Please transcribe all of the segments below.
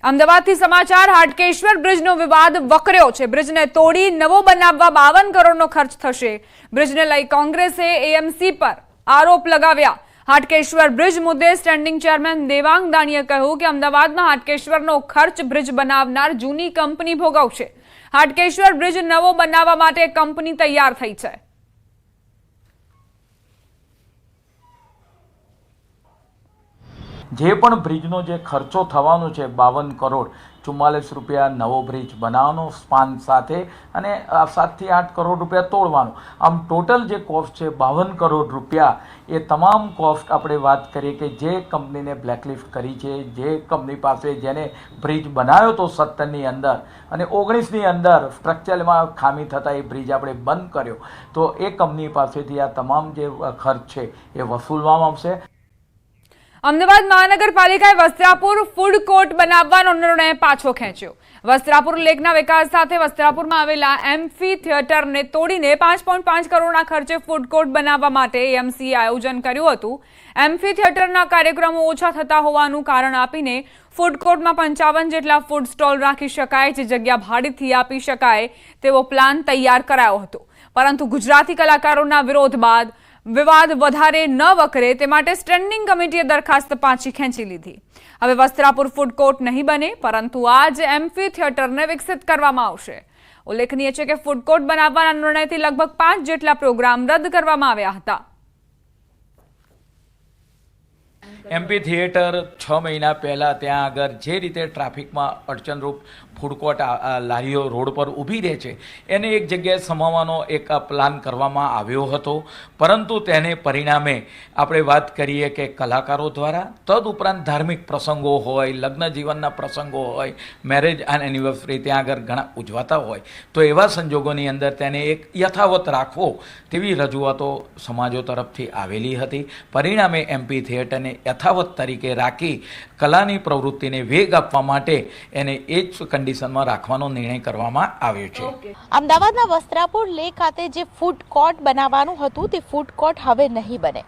અમદાવાદથી સમાચાર હાટકેશ્વર બ્રિજનો વિવાદ વકર્યો છે। બ્રિજને તોડી નવો બનાવવા 52 કરોડનો ખર્ચ થશે। બ્રિજને લઈ કોંગ્રેસે એએમસી પર આરોપ લગાવ્યા। હાટકેશ્વર બ્રિજ મુદ્દે સ્ટેન્ડિંગ ચેરમેન દેવાંગ દાણીએ કહ્યું કે અમદાવાદમાં હાટકેશ્વરનો ખર્ચ બ્રિજ બનાવનાર જૂની કંપની ભોગવશે। હાટકેશ્વર બ્રિજ નવો બનાવવા માટે કંપની તૈયાર થઈ છે। જે પણ બ્રિજનો જે ખર્ચો થવાનો છે 52 કરોડ 44 રૂપિયા નવો બ્રિજ બનાવવાનો સ્પાન સાથે અને 7 થી 8 કરોડ રૂપિયા તોડવાનો, આમ ટોટલ જે કોસ્ટ છે 52 કરોડ રૂપિયા। એ તમામ કોસ્ટ આપણે વાત કરીએ કે જે કંપનીને બ્લેકલિસ્ટ કરી છે, જે કંપની પાસે જેને બ્રિજ બનાવ્યો હતો 17ની અંદર અને 19ની અંદર સ્ટ્રક્ચરમાં ખામી થતાં એ બ્રિજ આપણે બંધ કર્યો, તો એ કંપની પાસેથી આ તમામ જે ખર્ચ છે એ વસૂલવામાં આવશે। અમદાવાદ મહાનગરપાલિકાએ વસ્ત્રાપુર ફૂડ કોર્ટ બનાવવાનો નિર્ણય પાછો ખેંચ્યો। વસ્ત્રાપુર લેકના વિકાસ સાથે વસ્ત્રાપુરમાં આવેલા એમ્ફી થિયેટરને તોડીને 5.5 કરોડના ખર્ચે ફૂડ કોર્ટ બનાવવા માટે એએમસીએ આયોજન કર્યું હતું। એમ્ફી થિયેટરના કાર્યક્રમો ઓછા થતા હોવાનું કારણ આપીને ફૂડ કોર્ટમાં 55 જેટલા ફૂડ સ્ટોલ રાખી શકાય, જે જગ્યા ભાડેથી આપી શકાય તેવો પ્લાન તૈયાર કરાયો હતો, પરંતુ ગુજરાતી કલાકારોના વિરોધ બાદ વિવાદ વધારે ન વકરે તે માટે સ્ટેન્ડિંગ કમિટીએ દરખાસ્ત પાછી ખેંચી લીધી। હવે વસ્ત્રાપુર ફૂડ કોર્ટ નહીં બને, પરંતુ આ જ એમ્ફી થિયેટરને વિકસિત કરવામાં આવશે। ઉલ્લેખનીય છે કે ફૂડ કોર્ટ બનાવવાના નિર્ણયથી લગભગ 5 જેટલા પ્રોગ્રામ રદ કરવામાં આવ્યા હતા। એમ્ફી થિયેટર 6 મહિના પહેલાં ત્યાં આગળ જે રીતે ટ્રાફિકમાં અડચણરૂપ ફૂડ કોર્ટ લારીઓ રોડ પર ઊભી રહે છે એને એક જગ્યાએ સમાવવાનો એક પ્લાન કરવામાં આવ્યો હતો, પરંતુ તેને પરિણામે આપણે વાત કરીએ કે કલાકારો દ્વારા તદુપરાંત ધાર્મિક પ્રસંગો હોય, લગ્ન જીવનના પ્રસંગો હોય, મેરેજ એનિવર્સરી ત્યાં આગળ ઘણા ઉજવાતા હોય, તો એવા સંજોગોની અંદર તેને એક યથાવત રાખવો તેવી રજૂઆતો સમાજો તરફથી આવેલી હતી। પરિણામે એમ્ફી થિયેટરને યથાવત તરીકે રાખી કલાની પ્રવૃત્તિને વેગ આપવા માટે એને એ જ કન્ડિશનમાં રાખવાનો નિર્ણય કરવામાં આવ્યો છે। અમદાવાદના વસ્ત્રાપુર લેક ખાતે જે ફૂડ કોર્ટ બનાવવાનું હતું તે ફૂડ કોર્ટ હવે નહીં બને।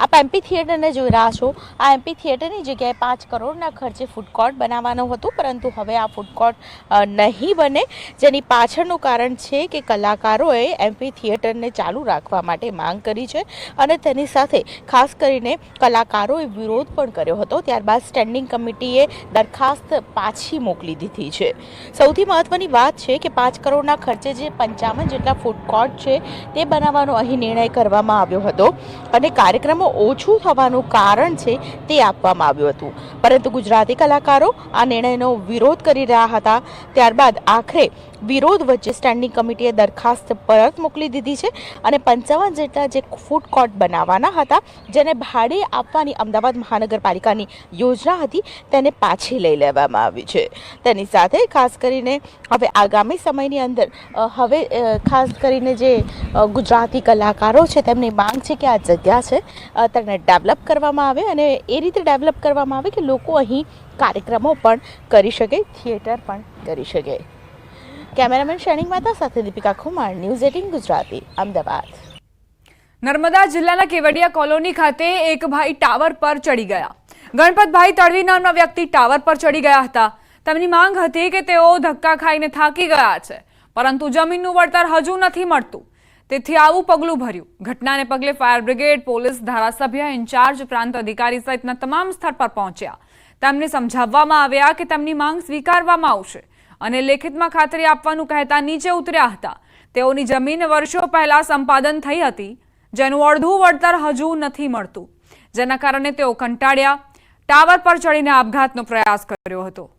આપ એમ્ફી થિયેટરને જોઈ રહ્યા છો। આ એમ્ફી થિયેટરની જગ્યાએ 5 કરોડના ખર્ચે ફૂડ કોર્ટ બનાવવાનું હતું, પરંતુ હવે આ ફૂડ કોર્ટ નહીં બને, જેની પાછળનું કારણ છે કે કલાકારોએ એમ્ફી થિયેટરને ચાલુ રાખવા માટે માંગ કરી છે અને તેની સાથે ખાસ કરીને કલાકારોએ વિરોધ પણ કર્યો હતો। ત્યારબાદ સ્ટેન્ડિંગ કમિટીએ દરખાસ્ત પાછી મોકલી દીધી છે। સૌથી મહત્વની વાત છે કે 5 કરોડના ખર્ચે જે 55 જેટલા ફૂડ કોર્ટ છે તે બનાવવાનો અહીં નિર્ણય કરવામાં આવ્યો હતો અને કાર્યક્રમો ઓછું થવાનું કારણ છે તે આપવામાં આવ્યું હતું, પરંતુ ગુજરાતી કલાકારો આ નિર્ણયનો વિરોધ કરી રહ્યા હતા। ત્યારબાદ આખરે વિરોધ વચ્ચે સ્ટેન્ડિંગ કમિટીએ દરખાસ્ત પરત મોકલી દીધી છે અને 55 જેટલા જે ફૂડ કોર્ટ બનાવવાના હતા, જેને ભાડે આપવાની અમદાવાદ મહાનગરપાલિકાની યોજના હતી, તેને પાછી લઈ લેવામાં આવી છે। તેની સાથે ખાસ કરીને હવે આગામી સમયની અંદર હવે ખાસ કરીને જે ગુજરાતી કલાકારો છે તેમની માંગ છે કે આ જગ્યા છે તેને ડેવલપ કરવામાં આવે અને એ રીતે ડેવલપ કરવામાં આવે કે લોકો અહીં કાર્યક્રમો પણ કરી શકે, થિયેટર પણ કરી શકે। કેમેરામેન શેનિંગ માતા સાથે દીપિકા કુમાર, ન્યૂઝ 18 ગુજરાતી, અમદાવાદ। નર્મદા જિલ્લાના કેવડિયા કોલોની ખાતે એક ભાઈ ટાવર પર ચડી ગયા। ગણપતભાઈ તડવી નામના વ્યક્તિ ટાવર પર ચડી ગયા હતા। તેમની માંગ હતી કે તેઓ ધક્કા ખાઈને થાકી ગયા છે, પરંતુ જમીનનું વળતર હજુ નથી મળતું, તેથી આવું પગલું ભર્યું। ઘટનાને પગલે ફાયર બ્રિગેડ, પોલીસ, ધારાસભ્ય, ઇન્ચાર્જ પ્રાંત અધિકારી સહિતના તમામ સ્થળ પર પહોંચ્યા। તેમને સમજાવવામાં આવ્યા કે તેમની માંગ સ્વીકારવામાં આવશે અને લેખિતમાં ખાતરી આપવાનું કહેતા નીચે ઉતર્યા હતા। તેઓની જમીન વર્ષો પહેલા સંપાદન થઈ હતી, જેનું અડધું વળતર હજુ નથી મળતું, જેના કારણે તેઓ કંટાળ્યા ટાવર પર ચડીને આપઘાતનો પ્રયાસ કર્યો હતો।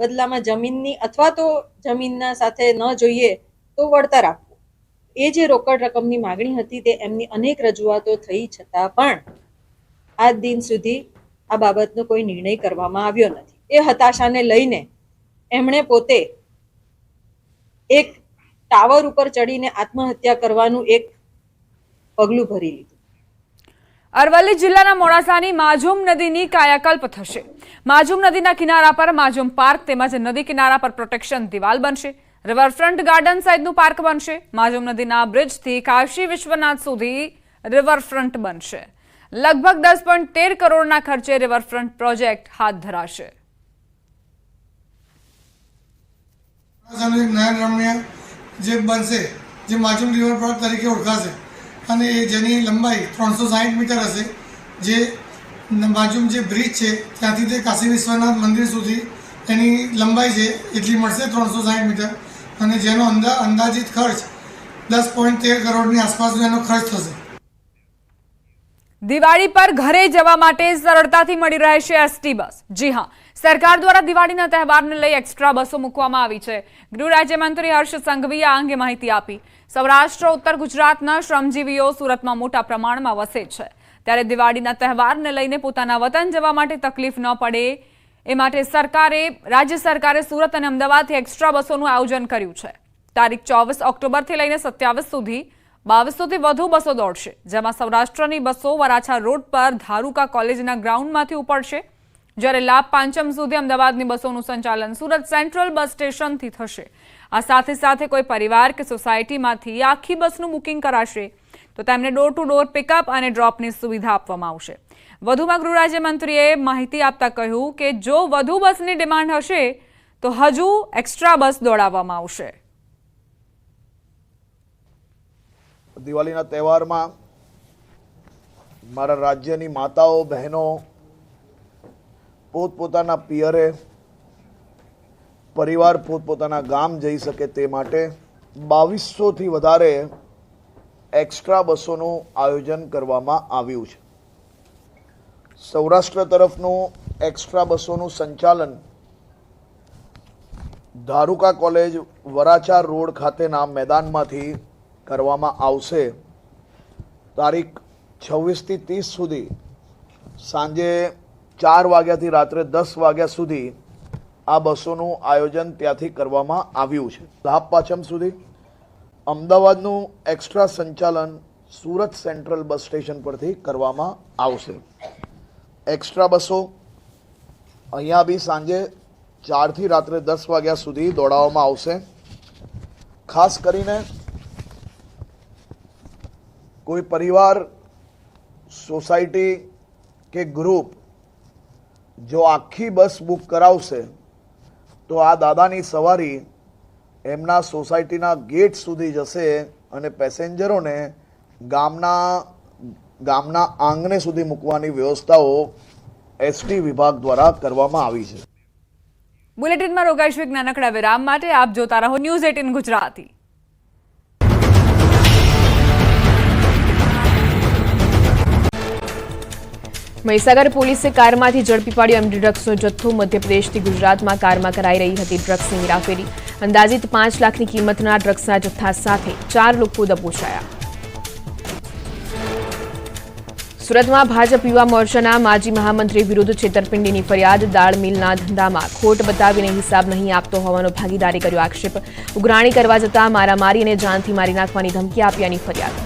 બદલામાં જમીનની અથવા તો જમીનના સાથે ન જોઈએ તો વળતર આપવું, એ જે રોકડ રકમની માગણી હતી તે એમની અનેક રજૂઆતો થઈ છતાં પણ આજ દિન સુધી આ બાબતનો કોઈ નિર્ણય કરવામાં આવ્યો નથી। એ હતાશાને લઈને એમણે પોતે એક ટાવર ઉપર ચડીને આત્મહત્યા કરવાનું એક પગલું ભરી લીધું। અરવલ્લી જિલ્લાના મોડાસાની માઝૂમ નદીની કાયાકલ્પ થશે। માઝૂમ નદીના કિનારા પર માઝૂમ પાર્ક તેમજ નદી કિનારા પર પ્રોટેક્શન દિવાલ બનશે। રિવરફ્રન્ટ ગાર્ડન સહિતનું પાર્ક બનશે। માઝૂમ નદીના બ્રિજથી કાશી વિશ્વનાથ સુધી રિવરફ્રન્ટ બનશે। લગભગ 10.13 કરોડના ખર્ચે રિવરફ્રન્ટ પ્રોજેક્ટ હાથ ધરાશે. નયન રમણીય જે બનશે, જે માજુમ રિવરફ્રન્ટ તરીકે ઓળખાશે અને જેની લંબાઈ 360 મીટર હશે. જે માજુમ જે બ્રિજ છે ત્યાંથી તે કાશી વિશ્વનાથ મંદિર સુધી એની લંબાઈ છે એટલી મળશે 360 મીટર અને જેનો અંદાજિત ખર્ચ 10.13 કરોડની આસપાસનો એનો ખર્ચ થશે. દિવાળી પર ઘરે જવા માટે સરળતાથી મળી રહેશે એસટી બસ. જી હા, સરકાર દ્વારા દિવાળીના તહેવારને લઈ એક્સ્ટ્રા બસો મૂકવામાં આવી છે. ગૃહ રાજ્યમંત્રી હર્ષ સંઘવીએ આ અંગે માહિતી આપી. સૌરાષ્ટ્ર ઉત્તર ગુજરાતના શ્રમજીવીઓ સુરતમાં મોટા પ્રમાણમાં વસે છે, ત્યારે દિવાળીના તહેવારને લઈને પોતાના વતન જવા માટે તકલીફ ન પડે એ માટે રાજ્ય સરકારે સુરત અને અમદાવાદથી એક્સ્ટ્રા બસોનું આયોજન કર્યું છે. તારીખ 24 ઓક્ટોબરથી લઈને 27 સુધી 2200થી વધુ બસો દોડશે, જેમાં સૌરાષ્ટ્રની બસો વરાછા રોડ પર ધારુકા કોલેજના ગ્રાઉન્ડમાંથી ઉપડશે, જ્યારે લાભ પાંચમ સુધી અમદાવાદની બસોનું સંચાલન સુરત સેન્ટ્રલ બસ સ્ટેશનથી થશે. આ સાથે કોઈ પરિવાર કે સોસાયટીમાંથી આખી બસનું બુકિંગ કરાશે તો તેમને ડોર ટુ ડોર પિકઅપ અને ડ્રોપની સુવિધા આપવામાં આવશે. વધુમાં ગૃહ રાજ્યમંત્રીએ માહિતી આપતા કહ્યું કે જો વધુ બસની ડિમાન્ડ હશે તો હજુ એક્સ્ટ્રા બસ દોડાવવામાં આવશે. દિવાળીના તહેવારમાં મારા રાજ્યની માતાઓ બહેનો પોતપોતાના પિયરે પરિવાર પોતપોતાના ગામ જઈ શકે તે માટે 2200થી વધારે એક્સ્ટ્રા બસોનું આયોજન કરવામાં આવ્યું છે. સૌરાષ્ટ્ર તરફનું એક્સ્ટ્રા બસોનું સંચાલન ધારુકા કોલેજ વરાછા રોડ ખાતેના મેદાનમાંથી કરવામાં આવશે. તારીખ 26થી 30 સુધી સાંજે 4 વાગ્યાથી રાત્રે 10 વાગ્યા સુધી આ બસોનું આયોજન ત્યાંથી કરવામાં આવ્યું છે. લાભ પાંચમ સુધી અમદાવાદનું એક્સ્ટ્રા સંચાલન સુરત સેન્ટ્રલ બસ સ્ટેશન પરથી કરવામાં આવશે. એક્સ્ટ્રા બસો અહીંયા બી સાંજે 4થી રાત્રે 10 વાગ્યા સુધી દોડાવવામાં આવશે. ખાસ કરીને કોઈ પરિવાર, સોસાયટી કે ગ્રુપ જો આખી બસ બુક કરાવશે તો આ દાદાની સવારી એમના સોસાયટીના ગેટ સુધી જશે અને પેસેન્જરોને ગામના આંગણે સુધી મૂકવાની વ્યવસ્થાઓ એસટી વિભાગ દ્વારા કરવામાં આવી છે. બુલેટિનમાં રોકાઈશું એક નાનકડા વિરામ માટે. આપ જોતા રહો ન્યૂઝ 18 ગુજરાતી. મહીસાગર પોલીસે કારમાંથી ઝડપી પાડ્યો એમડી ડ્રગ્સનો જથ્થો. મધ્યપ્રદેશથી ગુજરાતમાં કારમાં કરાઈ રહી હતી ડ્રગ્સની હેરાફેરી. અંદાજિત 5 લાખની કિંમતના ડ્રગ્સના જથ્થા સાથે 4 લોકો દબોચાયા. સુરતમાં ભાજપ યુવા મોરચાના માજી મહામંત્રી વિરુદ્ધ છેતરપિંડીની ફરિયાદ. દાળ મિલના ધંધામાં ખોટ બતાવીને હિસાબ નહીં આપતો હોવાનો ભાગીદારી કર્યો આક્ષેપ. ઉઘરાણી કરવા જતાં મારામારી અને જાનથી મારી નાખવાની ધમકી આપ્યાની ફરિયાદ.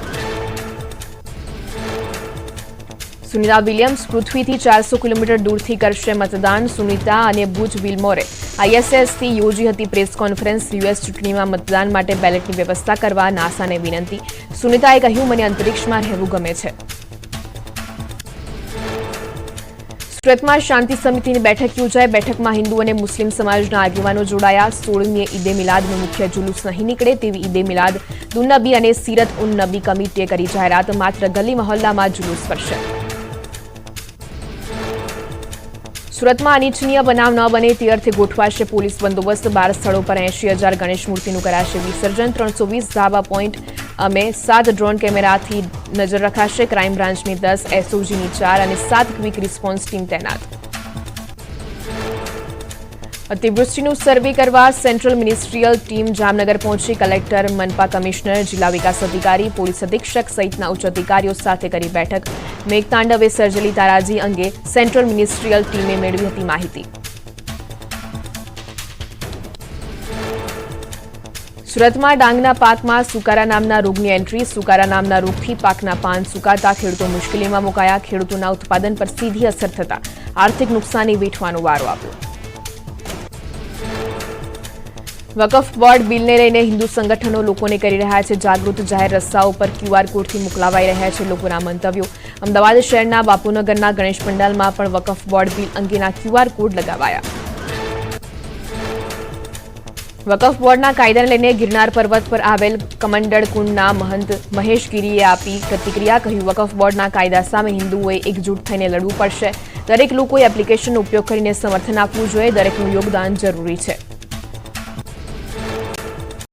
સુનિતા વિલિયમ્સ પૃથ્વીથી 400 કિલોમીટર દૂરથી કરશે મતદાન. સુનિતા અને બુચ વિલમોરે ISSથી યોજી હતી પ્રેસ કોન્ફરન્સ. US ચૂંટણીમાં મતદાન માટે બેલેટની વ્યવસ્થા કરવા નાસાને વિનંતી. સુનિતાએ કહ્યું, મને અંતરિક્ષમાં રહેવું ગમે છે. સુરતમાં શાંતિ સમિતિની બેઠક યોજાઈ. બેઠકમાં હિન્દુ અને મુસ્લિમ સમાજના આગેવાનો જોડાયા. 16મીએ ઈદે મિલાદનું મુખ્ય જુલુસ નહીં નીકળે તેવી ઈદે મિલાદ દુન્નબી અને સીરત ઉન નબી કમિટીએ કરી જાહેરાત. માત્ર ગલી મહોલ્લામાં જુલુસ ફરશે. સુરતમાં અનિચ્છનીય બનાવ ન બને તે અર્થે ગોઠવાશે પોલીસ બંદોબસ્ત. 12 સ્થળો પર 80,000 ગણેશ મૂર્તિનું કરાશે વિસર્જન. 320 ધાબા પોઈન્ટ અમે 7 ડ્રોન કેમેરાથી નજર રખાશે. ક્રાઇમ બ્રાન્ચની 10, SOGની 4 અને 7 ક્વિક રિસ્પોન્સ ટીમ તૈનાત. અતિવૃષ્ટિનું સર્વે કરવા સેન્ટ્રલ મિનિસ્ટ્રીયલ ટીમ જામનગર પહોંચી. કલેક્ટર, મનપા કમિશનર, જિલ્લા વિકાસ અધિકારી, પોલીસ અધિક્ષક સહિતના ઉચ્ચ અધિકારીઓ સાથે કરી બેઠક. મેઘતાંડવે સર્જેલી તારાજી અંગે સેન્ટ્રલ મિનિસ્ટ્રીયલ ટીમે મેળવી હતી માહિતી. સુરતમાં ડાંગના પાકમાં સુકારા નામના રોગની એન્ટ્રી. સુકારા નામના રોગથી પાકના પાન સુકાતા ખેડૂતો મુશ્કેલીમાં મુકાયા. ખેડૂતોના ઉત્પાદન પર સીધી અસર થતા આર્થિક નુકસાની વેઠવાનો વારો આવ્યો. વકફ બોર્ડ બિલને લઈને હિન્દુ સંગઠનો લોકોને કરી રહ્યા છે જાગૃત. જાહેર રસ્તાઓ પર QR કોડથી મોકલાવાઈ રહ્યા છે લોકોના મંતવ્યો. અમદાવાદ શહેરના બાપુનગરના ગણેશ પંડાલમાં પણ વકફ બોર્ડ બિલ અંગેના QR કોડ લગાવાયા. વકફ બોર્ડના કાયદાને લઈને ગિરનાર પર્વત પર આવેલ કમંડળ કુંડના મહંત મહેશ ગીરીએ આપી પ્રતિક્રિયા. કહ્યું, વકફ બોર્ડના કાયદા સામે હિન્દુઓએ એકજૂટ થઈને લડવું પડશે. દરેક લોકોએ એપ્લિકેશનનો ઉપયોગ કરીને સમર્થન આપવું જોઈએ. દરેકનું યોગદાન જરૂરી છે.